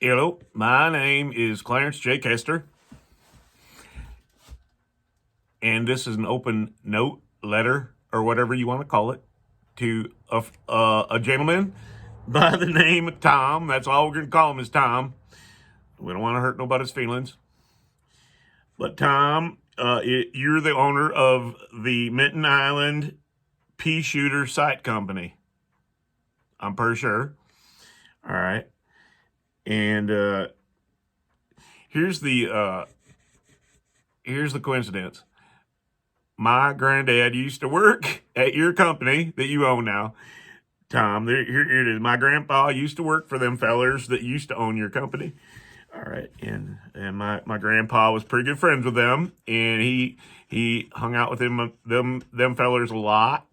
Hello, my name is Clarence J. Kester, and this is an open note, letter, or whatever you want to call it, to a gentleman by the name of Tom. That's all we're going to call him is Tom. We don't want to hurt nobody's feelings. But Tom, you're the owner of the Mitten Island Pea Shooter Sight Company. I'm pretty sure. All right. And here's the coincidence. My granddad used to work at your company that you own now, Tom. Here it is. My grandpa used to work for them fellers that used to own your company. All right, and my grandpa was pretty good friends with them, and he hung out with them fellers a lot.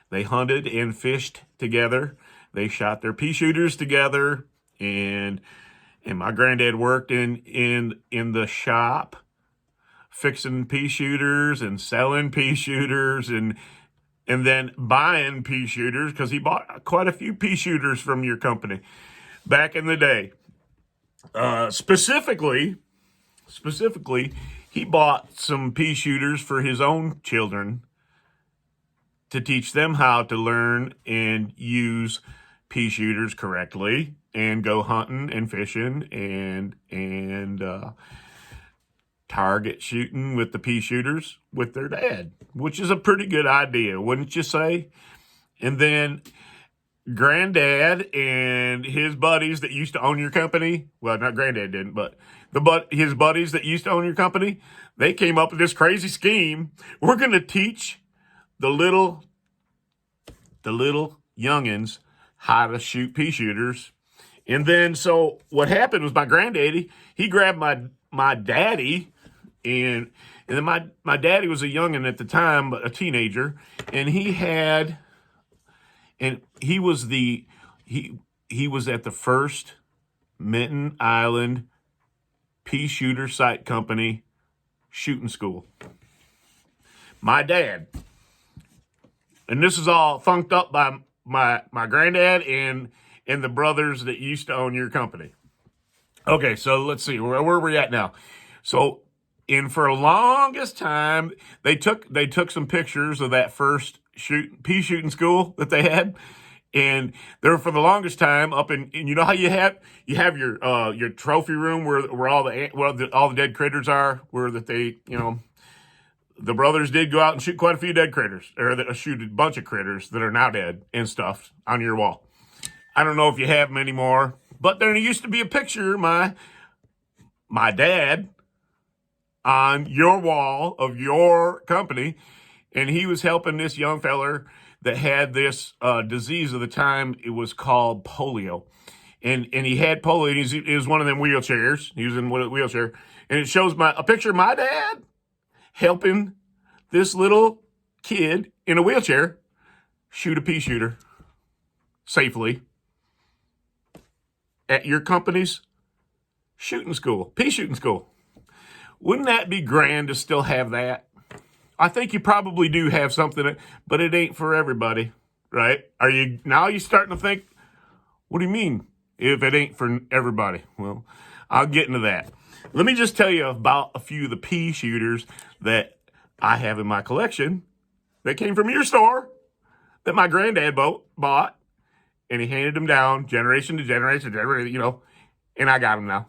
They hunted and fished together. They shot their pea shooters together, and my granddad worked in the shop fixing pea shooters and selling pea shooters and then buying pea shooters because he bought quite a few pea shooters from your company back in the day. Specifically, he bought some pea shooters for his own children to teach them how to learn and use pea shooters correctly and go hunting and fishing and target shooting with the pea shooters with their dad, which is a pretty good idea, wouldn't you say? And then Granddad and his buddies that used to own your company, well, not Granddad didn't, but his buddies that used to own your company, they came up with this crazy scheme. We're going to teach the little youngins how to shoot pea shooters. And then, so what happened was my granddaddy, he grabbed my daddy, and then my daddy was a youngin' at the time, a teenager, and he was at the first Mitten Island Pea Shooter Sight Company shooting school. My dad. And this is all funked up by my granddad and the brothers that used to own your company. Okay, so let's see, where are we at now? So, for the longest time, they took some pictures of that first pea shooting school that they had, and they're for the longest time up in, and you know how you have your trophy room where all the dead critters are, where that they, the brothers did go out and shoot quite a few dead critters, or shoot a bunch of critters that are now dead and stuff on your wall. I don't know if you have them anymore, but there used to be a picture of my dad on your wall of your company, and he was helping this young feller that had this disease of the time. It was called polio, and he had polio. And he was one of them wheelchairs. He was in a wheelchair, and it shows a picture of my dad helping this little kid in a wheelchair shoot a pea shooter safely at your company's shooting school, pea shooting school. Wouldn't that be grand to still have that? I think you probably do have something, but it ain't for everybody, right? Are you starting to think, what do you mean if it ain't for everybody? Well, I'll get into that. Let me just tell you about a few of the pea shooters that I have in my collection that came from your store that my granddad bought, and he handed them down generation to generation, and I got them now.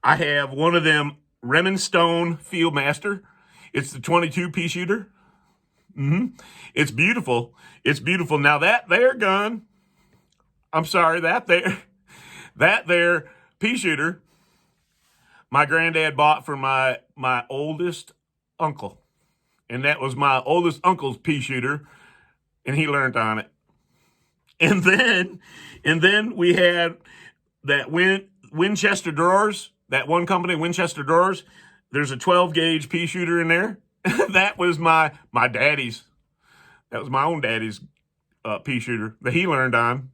I have one of them Remington Fieldmaster. It's the 22 pea shooter. It's beautiful. It's beautiful. Now that there gun, that there pea shooter, my granddad bought for my oldest uncle. And that was my oldest uncle's pea shooter, and he learned on it. And then we had that Winchester drawers. That one company, Winchester Drawers, there's a 12 gauge pea shooter in there. That was my daddy's. That was my own daddy's pea shooter that he learned on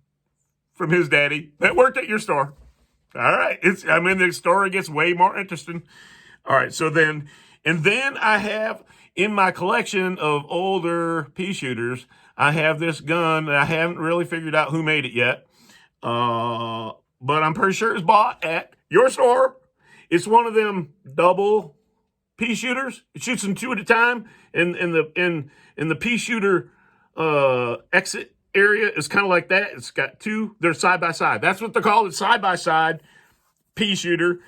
from his daddy that worked at your store. All right. The story gets way more interesting. All right. So then I have in my collection of older pea shooters, I have this gun that I haven't really figured out who made it yet. but I'm pretty sure it's bought at your store. It's one of them double pea shooters. It shoots them two at a time, and in the pea shooter exit area is kind of like that. It's got two. They're side by side. That's what they're called. It's side by side pea shooter.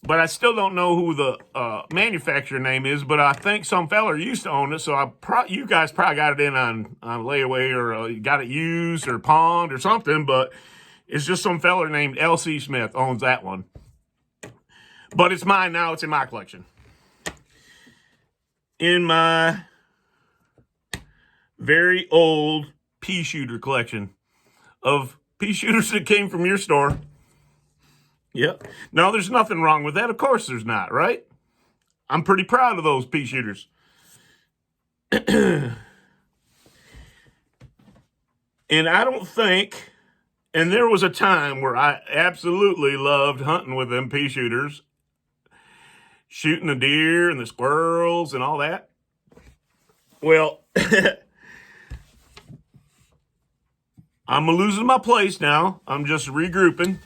But I still don't know who the manufacturer name is. But I think some feller used to own it, so you guys probably got it in on layaway, or got it used or pawned or something. But it's just some feller named L.C. Smith owns that one. But it's mine now. It's in my collection. In my very old pea shooter collection of pea shooters that came from your store. Yep. No, there's nothing wrong with that. Of course there's not, right? I'm pretty proud of those pea shooters. And I don't think, and there was a time where I absolutely loved hunting with them pea shooters, shooting the deer and the squirrels and all that. Well, I'm losing my place now. I'm just regrouping.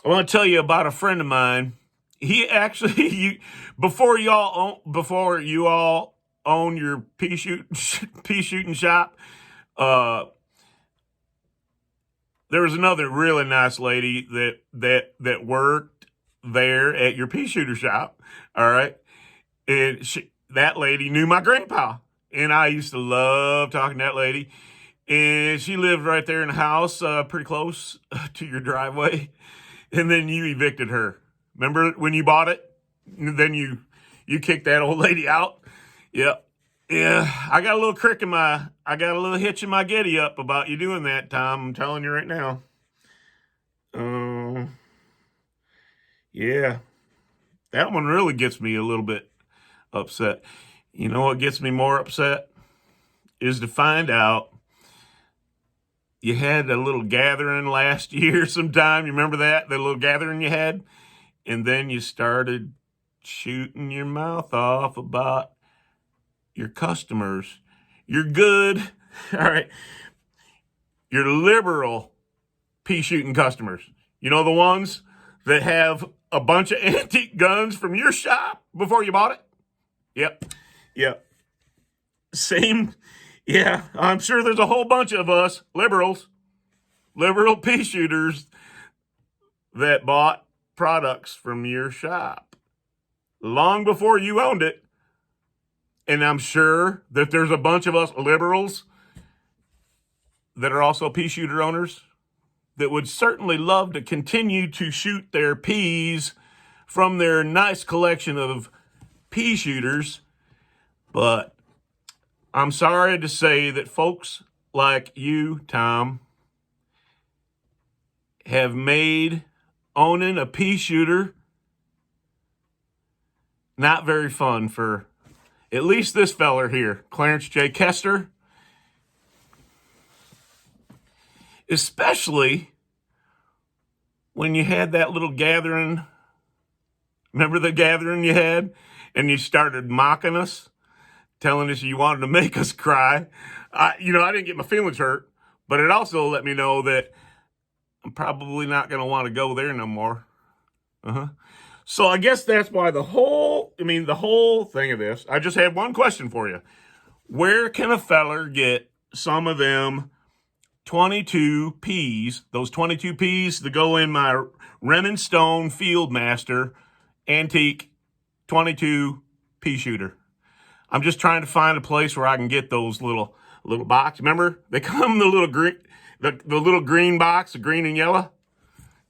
I want to tell you about a friend of mine. He actually, before you all own your pea shooting shop, there was another really nice lady that worked there at your pea shooter shop. All right, and that lady knew my grandpa, and I used to love talking to that lady. And she lived right there in the house, pretty close to your driveway. And then you evicted her. Remember when you bought it? And then you kicked that old lady out. Yep. Yeah. I got a little hitch in my giddy up about you doing that, Tom. I'm telling you right now. Yeah. That one really gets me a little bit upset. You know what gets me more upset? Is to find out you had a little gathering last year sometime. You remember that? The little gathering you had? And then you started shooting your mouth off about your customers. You're good. All right. Your liberal pea shooting customers. You know, the ones that have a bunch of antique guns from your shop before you bought it? Yep. Yep. Same. Yeah, I'm sure there's a whole bunch of us, liberal pea shooters, that bought products from your shop long before you owned it. And I'm sure that there's a bunch of us liberals that are also pea shooter owners that would certainly love to continue to shoot their peas from their nice collection of pea shooters. But I'm sorry to say that folks like you, Tom, have made owning a pea shooter not very fun for at least this feller here, Klarence J. Kester. Especially when you had that little gathering. Remember the gathering you had? And you started mocking us, telling us you wanted to make us cry. I didn't get my feelings hurt, but it also let me know that I'm probably not going to want to go there no more. So I guess that's why the whole thing of this, I just had one question for you. Where can a feller get some of them 22 Ps, those 22 Ps that go in my Remington Stone Fieldmaster antique 22 pea shooter? I'm just trying to find a place where I can get those little box. Remember, they come in the little green, the little green box, the green and yellow.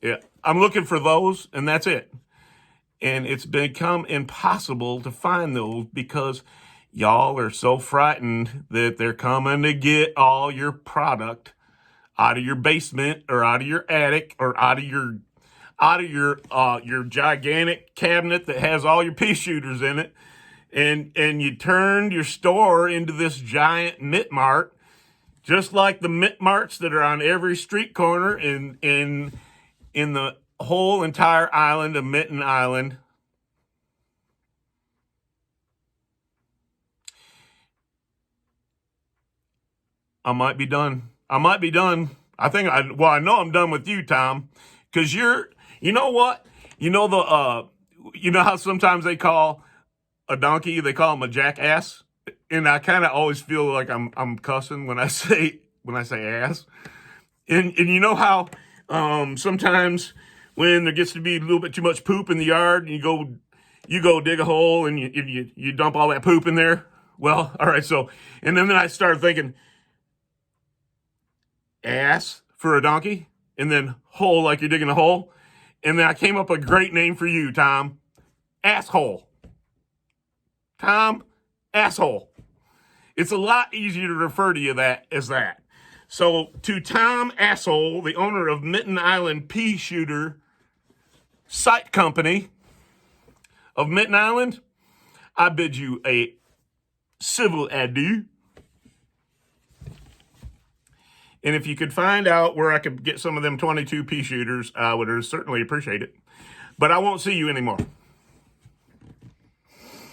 Yeah, I'm looking for those, and that's it. And it's become impossible to find those because y'all are so frightened that they're coming to get all your product out of your basement or out of your attic or out of your gigantic cabinet that has all your pea shooters in it. And you turned your store into this giant mitt mart, just like the mitt marts that are on every street corner in the whole entire island of Mitten Island. I might be done. I might be done. I know I'm done with you, Tom, because you know what? You know you know how sometimes they call a donkey, they call him a jackass? And I kind of always feel like I'm cussing when I say ass. And you know how sometimes when there gets to be a little bit too much poop in the yard, and you go dig a hole and you dump all that poop in there. Well, all right. So and then I started thinking ass for a donkey, and then hole like you're digging a hole, and then I came up with a great name for you, Tom. Asshole. Tom, asshole. It's a lot easier to refer to you that as that. So to Tom Asshole, the owner of Mitten Island Pea Shooter Site Company of Mitten Island, I bid you a civil adieu. And if you could find out where I could get some of them 22 pea shooters, I would certainly appreciate it. But I won't see you anymore.